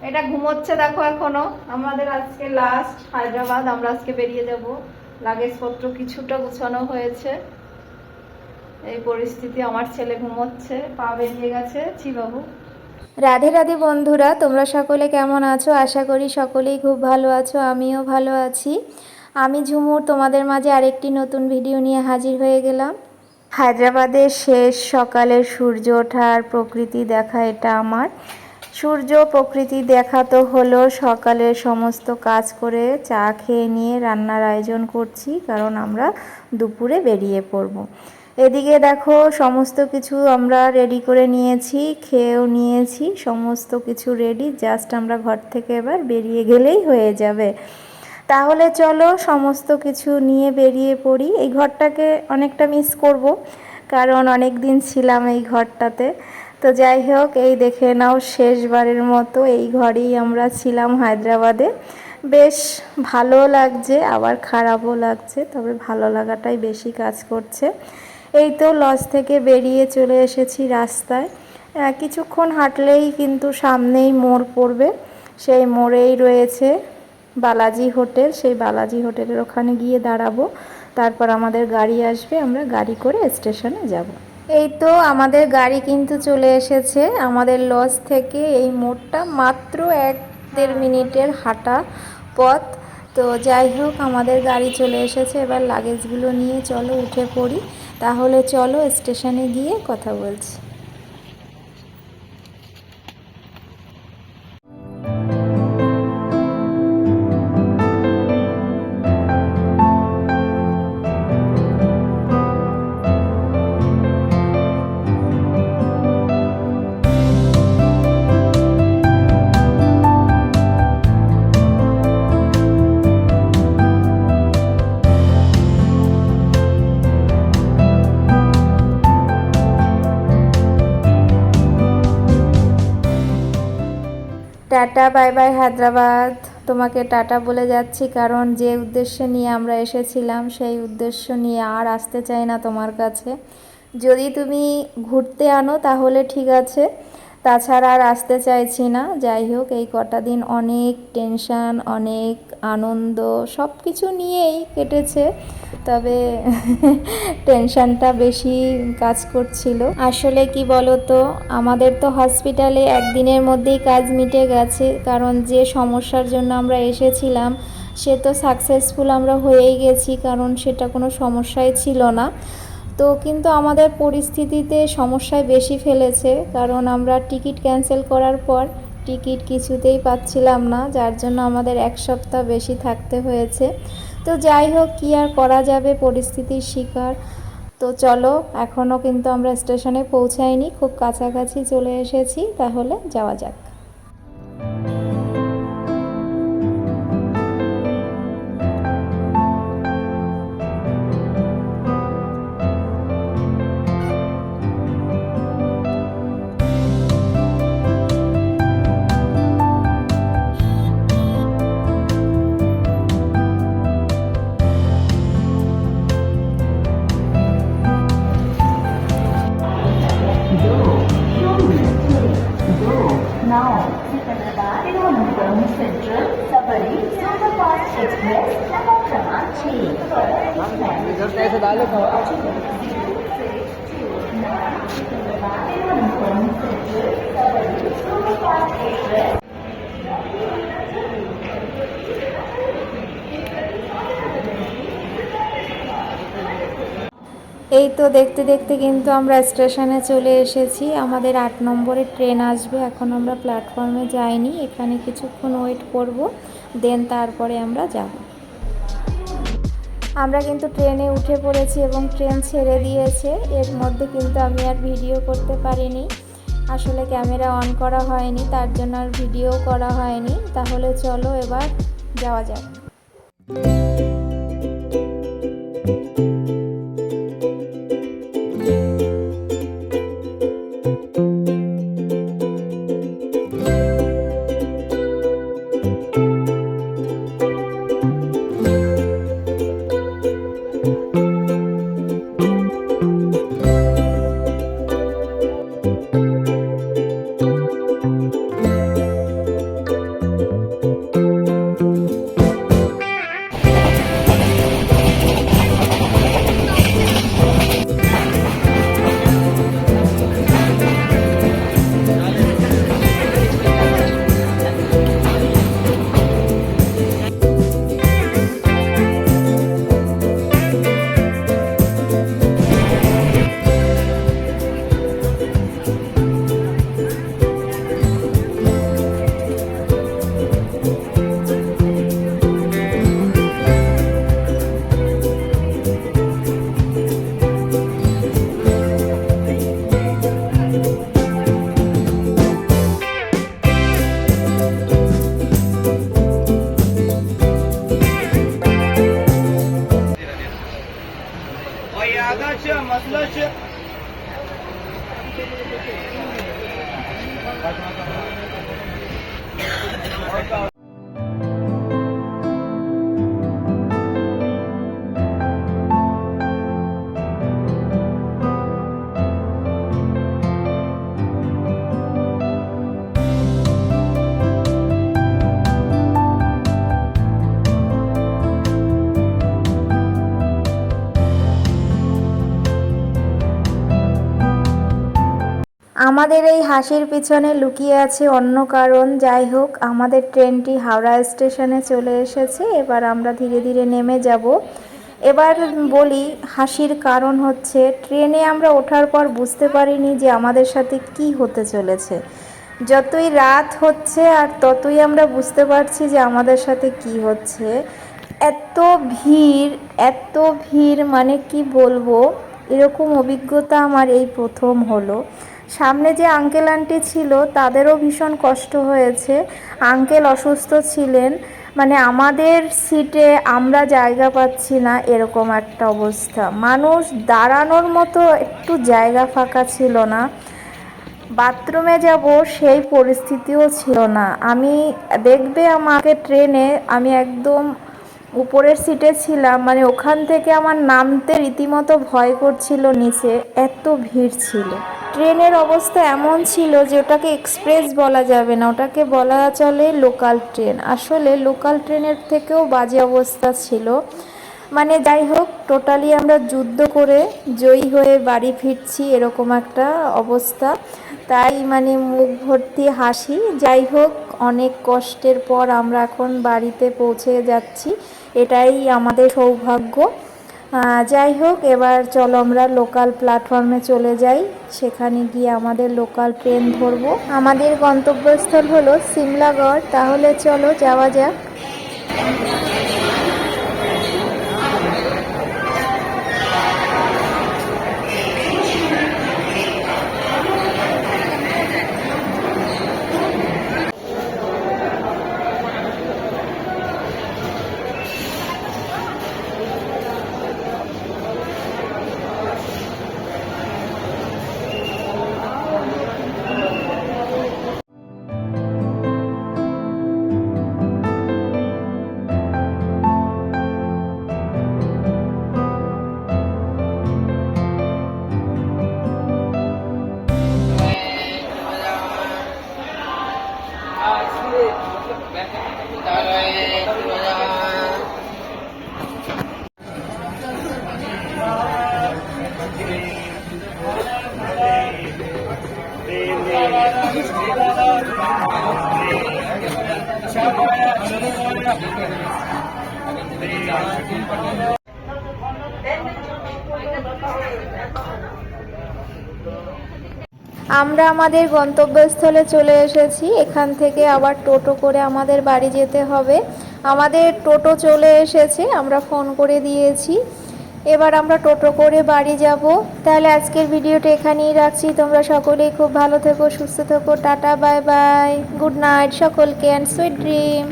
এটা ঘুমোচ্ছে দেখো এখনো। আমাদের আজকে লাস্ট হায়দ্রাবাদ, আমরা আজকে বেরিয়ে যাব। লাগেজপত্র কিছুটা গুছানো হয়েছে। এই পরিস্থিতি, আমার ছেলে ঘুমোচ্ছে, পা বেরিয়ে গেছে। বাবু রাধে রাধে বন্ধুরা, তোমরা সকলে কেমন আছো? আশা করি সকলেই খুব ভালো আছো, আমিও ভালো আছি। আমি ঝুমুর তোমাদের মাঝে আরেকটি নতুন ভিডিও নিয়ে হাজির হয়ে গেলাম। হায়দ্রাবাদের শেষ সকালের সূর্য ওঠার প্রকৃতি দেখা এটা আমার। সূর্য প্রকৃতি দেখা তো হলো, সকালের সমস্ত কাজ করে চা খেয়ে নিয়ে রান্নার আয়োজন করছি, কারণ আমরা দুপুরে বেরিয়ে পড়ব। এদিকে দেখো সমস্ত কিছু আমরা রেডি করে নিয়েছি, খেয়েও নিয়েছি, সমস্ত কিছু রেডি, জাস্ট আমরা ঘর থেকে এবার বেরিয়ে গেলেই হয়ে যাবে। তাহলে চলো সমস্ত কিছু নিয়ে বেরিয়ে পড়ি। এই ঘরটাকে অনেকটা মিস করব, কারণ অনেক দিন ছিলাম এই ঘরটাতে। তো যাই হোক, এই দেখে নাও শেষবারের মতো এই ঘরেই আমরা ছিলাম হায়দ্রাবাদে। বেশ ভালো লাগছে, আবার খারাপও লাগছে, তবে ভালো লাগাটাই বেশি কাজ করছে। এই তো লজ থেকে বেরিয়ে চলে এসেছি রাস্তায়। কিছুক্ষণ হাঁটলেই কিন্তু সামনেই মোড় পড়বে, সেই মোড়েই রয়েছে বালাজি হোটেল। সেই বালাজি হোটেলের ওখানে গিয়ে দাঁড়াবো, তারপর আমাদের গাড়ি আসবে, আমরা গাড়ি করে স্টেশনে যাব। এই তো আমাদের গাড়ি কিন্তু চলে এসেছে। আমাদের লজ থেকে এই মোড়টা মাত্র 1-1.5 মিনিটের হাঁটা পথ। তো যাই হোক, আমাদের গাড়ি চলে এসেছে। এবার লাগেজগুলো নিয়ে চলো উঠে পড়ি। তাহলে চলো স্টেশনে গিয়ে কথা বলছি। Tata bye bye Hyderabad. তোমাকে টাটা বলে যাচ্ছি, কারণ যে উদ্দেশ্য নিয়ে আমরা এসেছিলাম সেই উদ্দেশ্য নিয়ে আর আসতে চাই না তোমার কাছে। যদি তুমি ঘুরতে আনো তাহলে ঠিক আছে, তাছাড়া আর আসতে চাইছি না। যাই হোক, এই কটা দিন অনেক টেনশান, অনেক আনন্দ, সব কিছু নিয়েই কেটেছে, তবে টেনশানটা বেশি কাজ করছিল। আসলে কি বলো তো, আমাদের তো হসপিটালে একদিনের মধ্যেই কাজ মিটে গেছে, কারণ যে সমস্যার জন্য আমরা এসেছিলাম সে তো সাকসেসফুল আমরা হয়েই গেছি, কারণ সেটা কোনো সমস্যাই ছিল না। তো কিন্তু আমাদের পরিস্থিতিতে সমস্যায় বেশি ফেলেছে, কারণ আমরা টিকিট ক্যান্সেল করার পর টিকিট কিছুতেই পাচ্ছিলাম না, যার জন্য আমাদের 1 সপ্তাহ বেশি থাকতে হয়েছে। তো যাই হোক, কী আর করা যাবে, পরিস্থিতির শিকার। তো চলো, এখনও কিন্তু আমরা স্টেশনে পৌঁছাইনি, খুব কাছাকাছি চলে এসেছি, তাহলে যাওয়া যাক। Now, Secunderabad, Thiruvananthapuram Central, Sabari, Superfast Express, Nagarjuna, এই তো দেখতে দেখতে কিন্তু আমরা স্টেশনে চলে এসেছি। আমাদের 8 নম্বরের ট্রেন আসবে, এখন আমরা প্ল্যাটফর্মে যাইনি, এখানে কিছুক্ষণ ওয়েট করব, দেন তারপরে আমরা যাব। আমরা কিন্তু ট্রেনে উঠে পড়েছি এবং ট্রেন ছেড়ে দিয়েছে। এর মধ্যে কিন্তু আমি আর ভিডিও করতে পারিনি, আসলে ক্যামেরা অন করা হয়নি, তার জন্য আর ভিডিও করা হয়নি। তাহলে চলো এবার যাওয়া যাক। আমাদের এই হাসির পিছনে লুকিয়ে আছে অন্য কারণ। যাই হোক, আমাদের ট্রেনটি হাওড়া স্টেশনে চলে এসেছে। এবার আমরা ধীরে ধীরে নেমে যাব। এবার বলি, হাসির কারণ হচ্ছে ট্রেনে আমরা ওঠার পর বুঝতে পারিনি যে আমাদের সাথে কি হতে চলেছে। যতই রাত হচ্ছে আর ততই আমরা বুঝতে পারছি যে আমাদের সাথে কি হচ্ছে। এত ভিড়, এত ভিড়, মানে কি বলবো, এরকম অভিজ্ঞতা আমার এই প্রথম হলো। সামনে যে আঙ্কেল আন্টি ছিল তাদেরও ভীষণ কষ্ট হয়েছে। আঙ্কেল অসুস্থ ছিলেন, মানে আমাদের সিটে আমরা জায়গা পাচ্ছি না, এরকম একটা অবস্থা। মানুষ দাঁড়ানোর মতো একটু জায়গা ফাঁকা ছিল না। বাথরুমে যাব সেই পরিস্থিতিও ছিল না। আমি দেখবে আমাকে ট্রেনে আমি একদম উপরের সিটে ছিলাম, মানে ওখান থেকে আমার নামতে রীতিমতো ভয় করছিল নিচে, এত ভিড় ছিল। ট্রেনের অবস্থা এমন ছিল যে ওটাকে এক্সপ্রেস বলা যাবে না, ওটাকে বলা চলে লোকাল ট্রেন। আসলে লোকাল ট্রেনের থেকেও বাজে অবস্থা ছিল। মানে যাই হোক, টোটালি আমরা যুদ্ধ করে জয়ী হয়ে বাড়ি ফিরছি, এরকম একটা অবস্থা। তাই মানে মুখ ভর্তি হাসি। যাই হোক, অনেক কষ্টের পর আমরা এখন বাড়িতে পৌঁছে যাচ্ছি, এটাই আমাদের সৌভাগ্য। যাই হোক, এবার চলো আমরা লোকাল প্ল্যাটফর্মে চলে যাই, সেখানে গিয়ে আমাদের লোকাল ট্রেন ধরবো। আমাদের গন্তব্যস্থল হলো সিমলাগড়। তাহলে চলো যাওয়া যাক। আমরা আমাদের গন্তব্যস্থলে চলে এসেছি। এখান থেকে আবার টোটো করে আমাদের বাড়ি যেতে হবে। আমাদের টোটো চলে এসেছে, আমরা ফোন করে দিয়েছি। এবার আমরা টোটো করে বাড়ি যাব। তাহলে আজকের ভিডিওটা এখানেই রাখছি। তোমরা সকলেই খুব ভালো থেকো, সুস্থ থেকো। Tata, bye bye, good night সকলকে, অ্যান্ড সুইট ড্রিম।